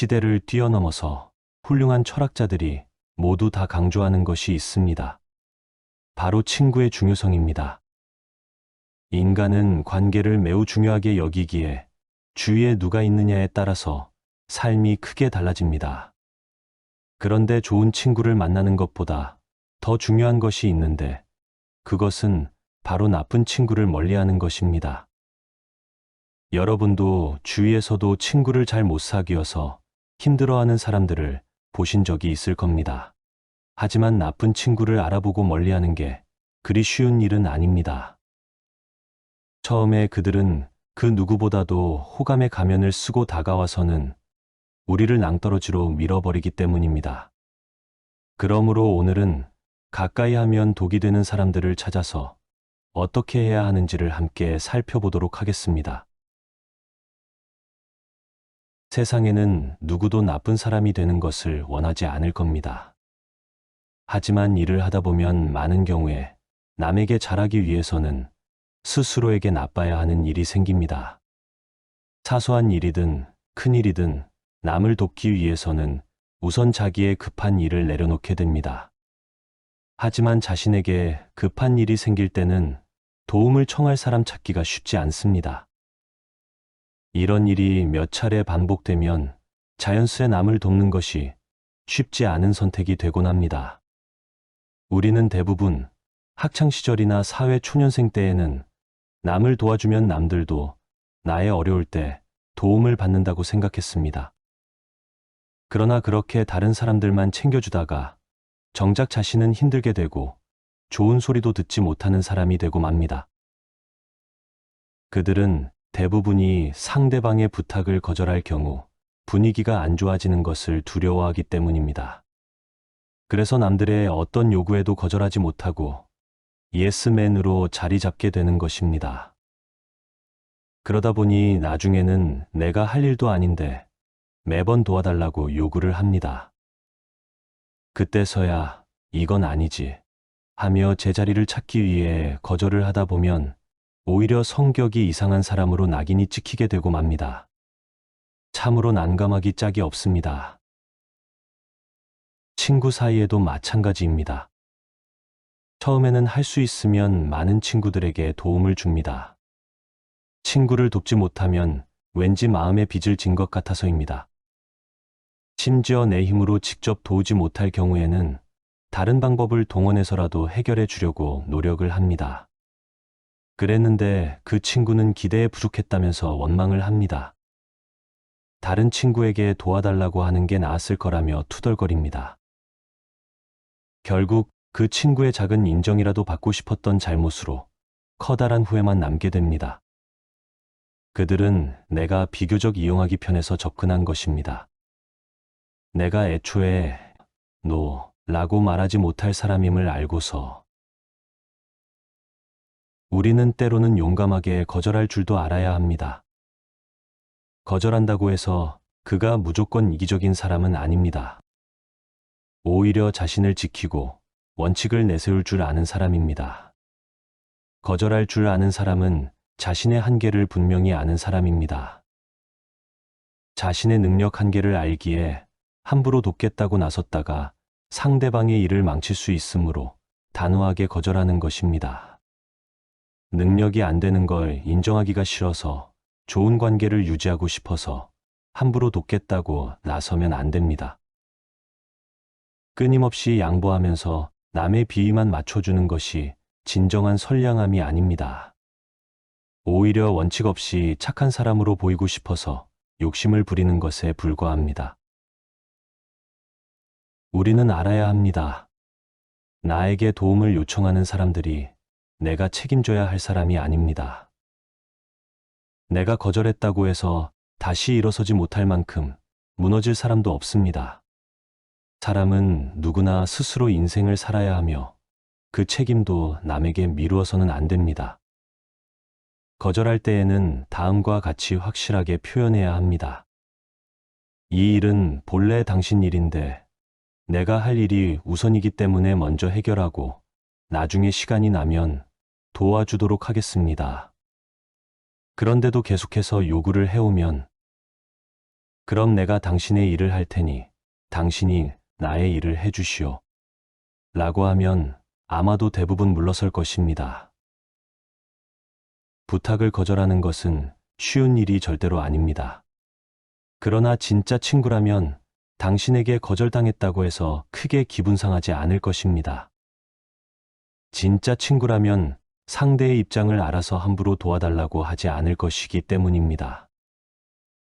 지대를 뛰어넘어서 훌륭한 철학자들이 모두 다 강조하는 것이 있습니다. 바로 친구의 중요성입니다. 인간은 관계를 매우 중요하게 여기기에 주위에 누가 있느냐에 따라서 삶이 크게 달라집니다. 그런데 좋은 친구를 만나는 것보다 더 중요한 것이 있는데 그것은 바로 나쁜 친구를 멀리하는 것입니다. 여러분도 주위에서도 친구를 잘 못 사귀어서 힘들어하는 사람들을 보신 적이 있을 겁니다. 하지만 나쁜 친구를 알아보고 멀리하는 게 그리 쉬운 일은 아닙니다. 처음에 그들은 그 누구보다도 호감의 가면을 쓰고 다가와서는 우리를 낭떠러지로 밀어버리기 때문입니다. 그러므로 오늘은 가까이 하면 독이 되는 사람들을 찾아서 어떻게 해야 하는지를 함께 살펴보도록 하겠습니다. 세상에는 누구도 나쁜 사람이 되는 것을 원하지 않을 겁니다. 하지만 일을 하다 보면 많은 경우에 남에게 잘하기 위해서는 스스로에게 나빠야 하는 일이 생깁니다. 사소한 일이든 큰 일이든 남을 돕기 위해서는 우선 자기의 급한 일을 내려놓게 됩니다. 하지만 자신에게 급한 일이 생길 때는 도움을 청할 사람 찾기가 쉽지 않습니다. 이런 일이 몇 차례 반복되면 자연스레 남을 돕는 것이 쉽지 않은 선택이 되곤 합니다. 우리는 대부분 학창시절이나 사회 초년생 때에는 남을 도와주면 남들도 나의 어려울 때 도움을 받는다고 생각했습니다. 그러나 그렇게 다른 사람들만 챙겨주다가 정작 자신은 힘들게 되고 좋은 소리도 듣지 못하는 사람이 되고 맙니다. 그들은 대부분이 상대방의 부탁을 거절할 경우 분위기가 안 좋아지는 것을 두려워하기 때문입니다. 그래서 남들의 어떤 요구에도 거절하지 못하고 예스맨으로 자리 잡게 되는 것입니다. 그러다 보니 나중에는 내가 할 일도 아닌데 매번 도와달라고 요구를 합니다. 그때서야 이건 아니지 하며 제자리를 찾기 위해 거절을 하다 보면 오히려 성격이 이상한 사람으로 낙인이 찍히게 되고 맙니다. 참으로 난감하기 짝이 없습니다. 친구 사이에도 마찬가지입니다. 처음에는 할 수 있으면 많은 친구들에게 도움을 줍니다. 친구를 돕지 못하면 왠지 마음에 빚을 진 것 같아서입니다. 심지어 내 힘으로 직접 도우지 못할 경우에는 다른 방법을 동원해서라도 해결해 주려고 노력을 합니다. 그랬는데 그 친구는 기대에 부족했다면서 원망을 합니다. 다른 친구에게 도와달라고 하는 게 나았을 거라며 투덜거립니다. 결국 그 친구의 작은 인정이라도 받고 싶었던 잘못으로 커다란 후회만 남게 됩니다. 그들은 내가 비교적 이용하기 편해서 접근한 것입니다. 내가 애초에 라고 말하지 못할 사람임을 알고서 우리는 때로는 용감하게 거절할 줄도 알아야 합니다. 거절한다고 해서 그가 무조건 이기적인 사람은 아닙니다. 오히려 자신을 지키고 원칙을 내세울 줄 아는 사람입니다. 거절할 줄 아는 사람은 자신의 한계를 분명히 아는 사람입니다. 자신의 능력 한계를 알기에 함부로 돕겠다고 나섰다가 상대방의 일을 망칠 수 있으므로 단호하게 거절하는 것입니다. 능력이 안 되는 걸 인정하기가 싫어서 좋은 관계를 유지하고 싶어서 함부로 돕겠다고 나서면 안 됩니다. 끊임없이 양보하면서 남의 비위만 맞춰주는 것이 진정한 선량함이 아닙니다. 오히려 원칙 없이 착한 사람으로 보이고 싶어서 욕심을 부리는 것에 불과합니다. 우리는 알아야 합니다. 나에게 도움을 요청하는 사람들이 내가 책임져야 할 사람이 아닙니다. 내가 거절했다고 해서 다시 일어서지 못할 만큼 무너질 사람도 없습니다. 사람은 누구나 스스로 인생을 살아야 하며 그 책임도 남에게 미루어서는 안 됩니다. 거절할 때에는 다음과 같이 확실하게 표현해야 합니다. 이 일은 본래 당신 일인데 내가 할 일이 우선이기 때문에 먼저 해결하고 나중에 시간이 나면 도와주도록 하겠습니다. 그런데도 계속해서 요구를 해오면 그럼 내가 당신의 일을 할 테니 당신이 나의 일을 해주시오. 라고 하면 아마도 대부분 물러설 것입니다. 부탁을 거절하는 것은 쉬운 일이 절대로 아닙니다. 그러나 진짜 친구라면 당신에게 거절당했다고 해서 크게 기분 상하지 않을 것입니다. 진짜 친구라면 상대의 입장을 알아서 함부로 도와달라고 하지 않을 것이기 때문입니다.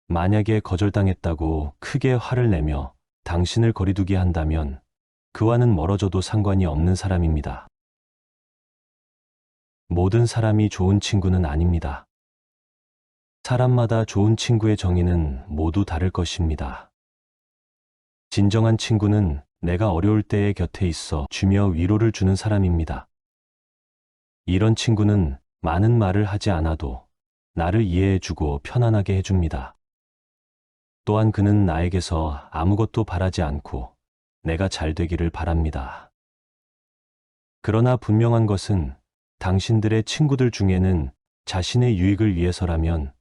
만약에 거절당했다고 크게 화를 내며 당신을 거리두게 한다면 그와는 멀어져도 상관이 없는 사람입니다. 모든 사람이 좋은 친구는 아닙니다. 사람마다 좋은 친구의 정의는 모두 다를 것입니다. 진정한 친구는 내가 어려울 때에 곁에 있어 주며 위로를 주는 사람입니다. 이런 친구는 많은 말을 하지 않아도 나를 이해해주고 편안하게 해줍니다. 또한 그는 나에게서 아무것도 바라지 않고 내가 잘 되기를 바랍니다. 그러나 분명한 것은 당신들의 친구들 중에는 자신의 유익을 위해서라면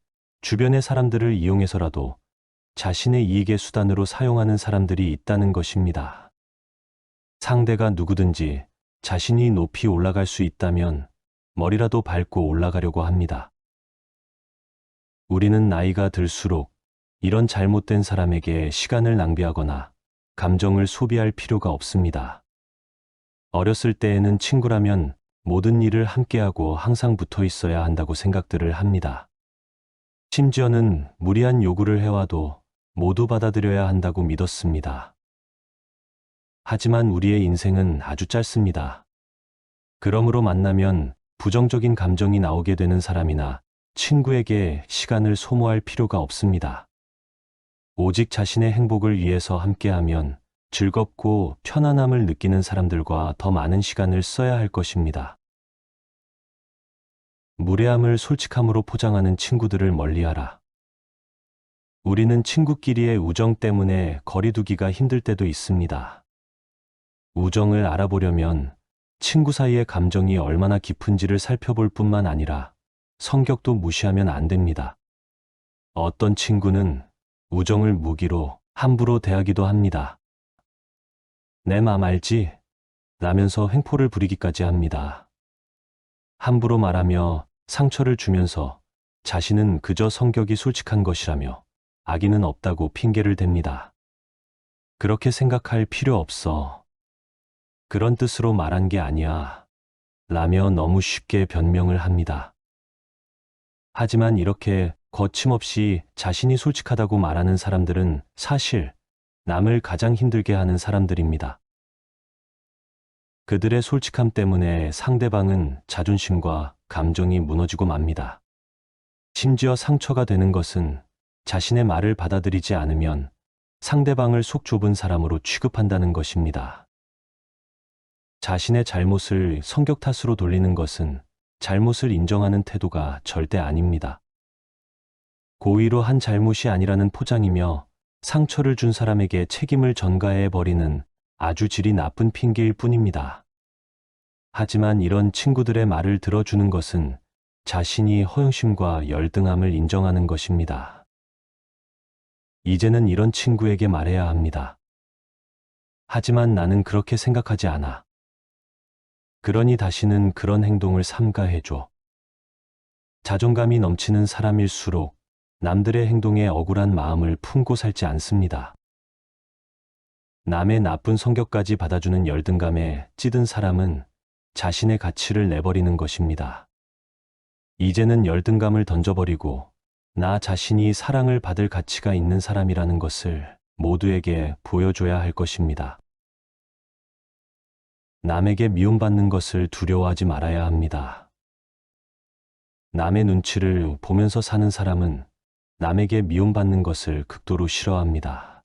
주변의 사람들을 이용해서라도 자신의 이익의 수단으로 사용하는 사람들이 있다는 것입니다. 상대가 누구든지 자신이 높이 올라갈 수 있다면 머리라도 밟고 올라가려고 합니다. 우리는 나이가 들수록 이런 잘못된 사람에게 시간을 낭비하거나 감정을 소비할 필요가 없습니다. 어렸을 때에는 친구라면 모든 일을 함께하고 항상 붙어 있어야 한다고 생각들을 합니다. 심지어는 무리한 요구를 해와도 모두 받아들여야 한다고 믿었습니다. 하지만 우리의 인생은 아주 짧습니다. 그러므로 만나면 부정적인 감정이 나오게 되는 사람이나 친구에게 시간을 소모할 필요가 없습니다. 오직 자신의 행복을 위해서 함께하면 즐겁고 편안함을 느끼는 사람들과 더 많은 시간을 써야 할 것입니다. 무례함을 솔직함으로 포장하는 친구들을 멀리하라. 우리는 친구끼리의 우정 때문에 거리두기가 힘들 때도 있습니다. 우정을 알아보려면 친구 사이의 감정이 얼마나 깊은지를 살펴볼 뿐만 아니라 성격도 무시하면 안 됩니다. 어떤 친구는 우정을 무기로 함부로 대하기도 합니다. 내 맘 알지? 라면서 횡포를 부리기까지 합니다. 함부로 말하며 상처를 주면서 자신은 그저 성격이 솔직한 것이라며 악의는 없다고 핑계를 댑니다. 그렇게 생각할 필요 없어. 그런 뜻으로 말한 게 아니야. 라며 너무 쉽게 변명을 합니다. 하지만 이렇게 거침없이 자신이 솔직하다고 말하는 사람들은 사실 남을 가장 힘들게 하는 사람들입니다. 그들의 솔직함 때문에 상대방은 자존심과 감정이 무너지고 맙니다. 심지어 상처가 되는 것은 자신의 말을 받아들이지 않으면 상대방을 속 좁은 사람으로 취급한다는 것입니다. 자신의 잘못을 성격 탓으로 돌리는 것은 잘못을 인정하는 태도가 절대 아닙니다. 고의로 한 잘못이 아니라는 포장이며 상처를 준 사람에게 책임을 전가해 버리는 아주 질이 나쁜 핑계일 뿐입니다. 하지만 이런 친구들의 말을 들어주는 것은 자신이 허영심과 열등함을 인정하는 것입니다. 이제는 이런 친구에게 말해야 합니다. 하지만 나는 그렇게 생각하지 않아. 그러니 다시는 그런 행동을 삼가해줘. 자존감이 넘치는 사람일수록 남들의 행동에 억울한 마음을 품고 살지 않습니다. 남의 나쁜 성격까지 받아주는 열등감에 찌든 사람은 자신의 가치를 내버리는 것입니다. 이제는 열등감을 던져버리고 나 자신이 사랑을 받을 가치가 있는 사람이라는 것을 모두에게 보여줘야 할 것입니다. 남에게 미움받는 것을 두려워하지 말아야 합니다. 남의 눈치를 보면서 사는 사람은 남에게 미움받는 것을 극도로 싫어합니다.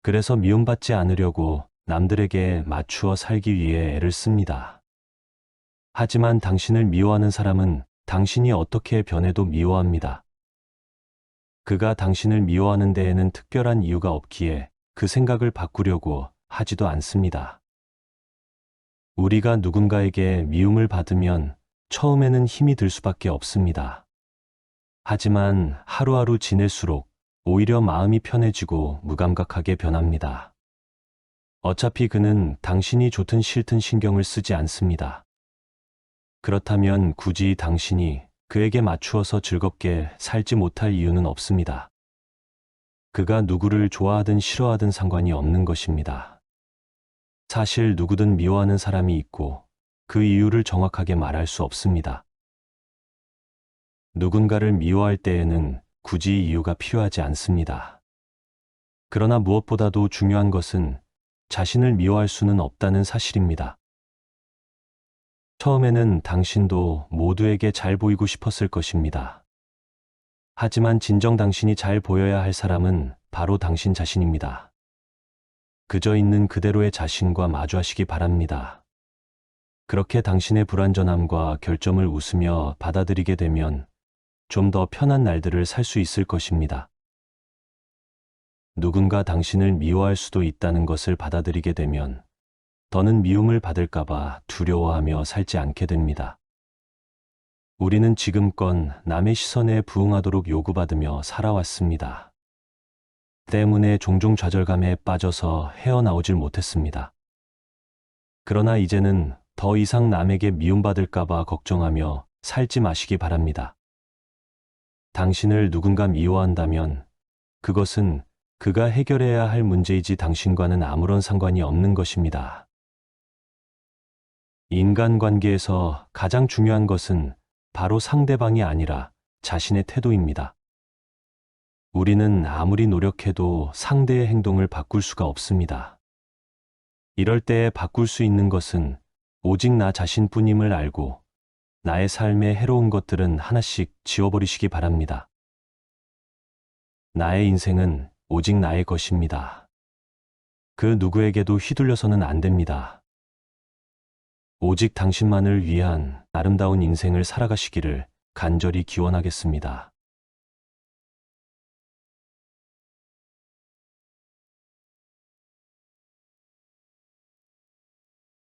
그래서 미움받지 않으려고 남들에게 맞추어 살기 위해 애를 씁니다. 하지만 당신을 미워하는 사람은 당신이 어떻게 변해도 미워합니다. 그가 당신을 미워하는 데에는 특별한 이유가 없기에 그 생각을 바꾸려고 하지도 않습니다. 우리가 누군가에게 미움을 받으면 처음에는 힘이 들 수밖에 없습니다. 하지만 하루하루 지낼수록 오히려 마음이 편해지고 무감각하게 변합니다. 어차피 그는 당신이 좋든 싫든 신경을 쓰지 않습니다. 그렇다면 굳이 당신이 그에게 맞추어서 즐겁게 살지 못할 이유는 없습니다. 그가 누구를 좋아하든 싫어하든 상관이 없는 것입니다. 사실 누구든 미워하는 사람이 있고 그 이유를 정확하게 말할 수 없습니다. 누군가를 미워할 때에는 굳이 이유가 필요하지 않습니다. 그러나 무엇보다도 중요한 것은 자신을 미워할 수는 없다는 사실입니다. 처음에는 당신도 모두에게 잘 보이고 싶었을 것입니다. 하지만 진정 당신이 잘 보여야 할 사람은 바로 당신 자신입니다. 그저 있는 그대로의 자신과 마주하시기 바랍니다. 그렇게 당신의 불완전함과 결점을 웃으며 받아들이게 되면 좀 더 편한 날들을 살 수 있을 것입니다. 누군가 당신을 미워할 수도 있다는 것을 받아들이게 되면 더는 미움을 받을까봐 두려워하며 살지 않게 됩니다. 우리는 지금껏 남의 시선에 부응하도록 요구받으며 살아왔습니다. 때문에 종종 좌절감에 빠져서 헤어나오질 못했습니다. 그러나 이제는 더 이상 남에게 미움받을까봐 걱정하며 살지 마시기 바랍니다. 당신을 누군가 미워한다면 그것은 그가 해결해야 할 문제이지 당신과는 아무런 상관이 없는 것입니다. 인간관계에서 가장 중요한 것은 바로 상대방이 아니라 자신의 태도입니다. 우리는 아무리 노력해도 상대의 행동을 바꿀 수가 없습니다. 이럴 때에 바꿀 수 있는 것은 오직 나 자신뿐임을 알고 나의 삶에 해로운 것들은 하나씩 지워버리시기 바랍니다. 나의 인생은 오직 나의 것입니다. 그 누구에게도 휘둘려서는 안 됩니다. 오직 당신만을 위한 아름다운 인생을 살아가시기를 간절히 기원하겠습니다.